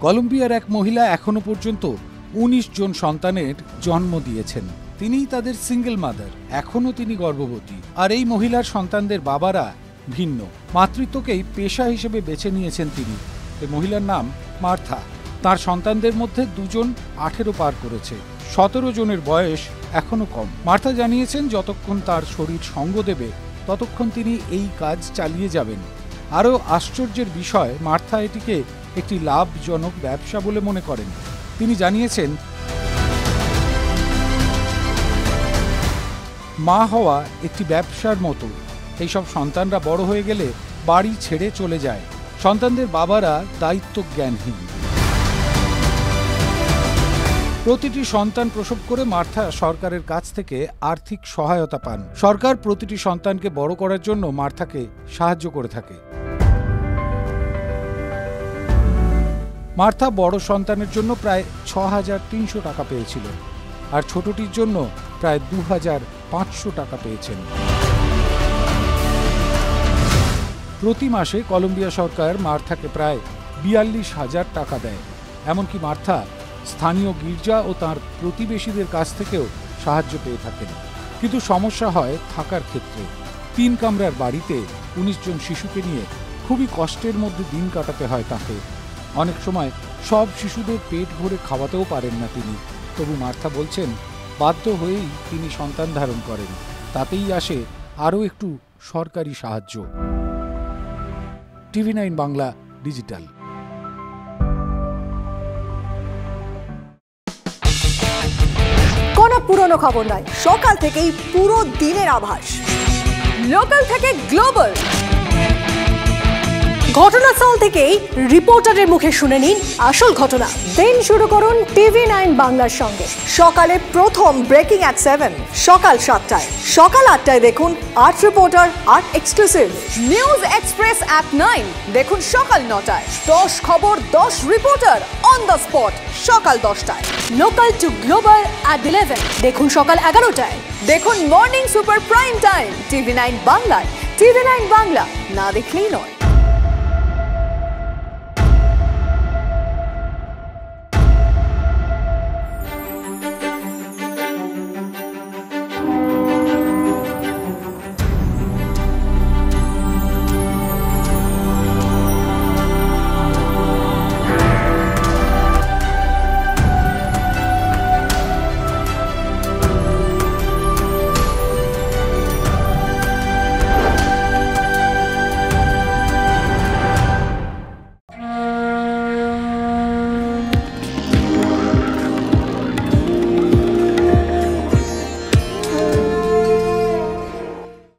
কলম্বিয়ার এক মহিলা এখনো পর্যন্ত ১৯ জন সন্তানের জন্ম দিয়েছেন। তিনিই তাদের সিঙ্গেল মাদার। এখনো তিনি গর্ভবতী। আর এই মহিলার সন্তানদের বাবারা ভিন্ন। মাতৃত্বকেই পেশা হিসেবে বেছে নিয়েছেন তিনি। এই মহিলার নাম মার্থা। তার সন্তানদের মধ্যে ২ জন ১৮ পার করেছে। ১৭ জনের বয়স এখনো কম। মার্থা জানিয়েছেন যতক্ষণ তার শরীর সঙ্গ দেবে ততক্ষণ তিনি এই কাজ চালিয়ে যাবেন। আরও আশ্চর্যের বিষয়, মার্থা এটিকে একটি লাভজনক ব্যবসা বলে মনে করেন। তিনি জানিয়েছেন, মা হওয়া একটি ব্যবসার মতো। এইসব সন্তানরা বড় হয়ে গেলে বাড়ি ছেড়ে চলে যায়। সন্তানদের বাবারা দায়িত্ব জ্ঞানহীন। প্রতিটি সন্তান প্রসব করে মার্থা সরকারের কাছ থেকে আর্থিক সহায়তা পান। সরকার প্রতিটি সন্তানকে বড় করার জন্য মার্থাকে সাহায্য করে থাকে। মার্থা বড় সন্তানের জন্য প্রায় ৬,৩০০ টাকা পেয়েছিল, আর ছোটটির জন্য প্রায় ২,৫০০ টাকা পেয়েছেন। প্রতি মাসে কলম্বিয়া সরকার মার্থাকে প্রায় ৪২,০০০ টাকা দেয়। এমনকি মার্থা স্থানীয় গির্জা ও তার প্রতিবেশীদের কাছ থেকেও সাহায্য পেয়ে থাকেন। কিন্তু সমস্যা হয় থাকার ক্ষেত্রে। ৩ কামরার বাড়িতে ১৯ জন শিশুকে নিয়ে খুবই কষ্টের মধ্যে দিন কাটাতে হয় তাকে। অনেক সময় সব শিশুদের পেট ভরে খাওয়াতেও পারেন না তিনি। তবু মার্থা বলছেন, বাধ্য হয়েই তিনি সন্তান ধারণ করেন। তাতেই আসে আরও একটু সরকারি সাহায্য। TV9 Bangla digital. কোনো পুরনো খবর নয়, সকাল থেকেই পুরো দিনের আভাস। লোকাল থেকে গ্লোবাল, ঘটনাস্থল থেকেই রিপোর্টারের মুখে শুনে নিন আসল ঘটনা। দিন শুরু করুন TV9 বাংলার সঙ্গে। সকালে প্রথম ব্রেকিং অ্যাট 7, সকাল 7টায়, সকাল 8টায় দেখুন art reporter, art exclusive. News express at 9 দেখুন সকাল 9টায়। 10 খবর 10 রিপোর্টার অন দ্য স্পট সকাল 10টায়। লোকাল টু গ্লোবাল অ্যাট 11 দেখুন সকাল 11টায়। দেখুন morning super prime time TV9 বাংলায়। TV9 বাংলা না দেখলেই নয়।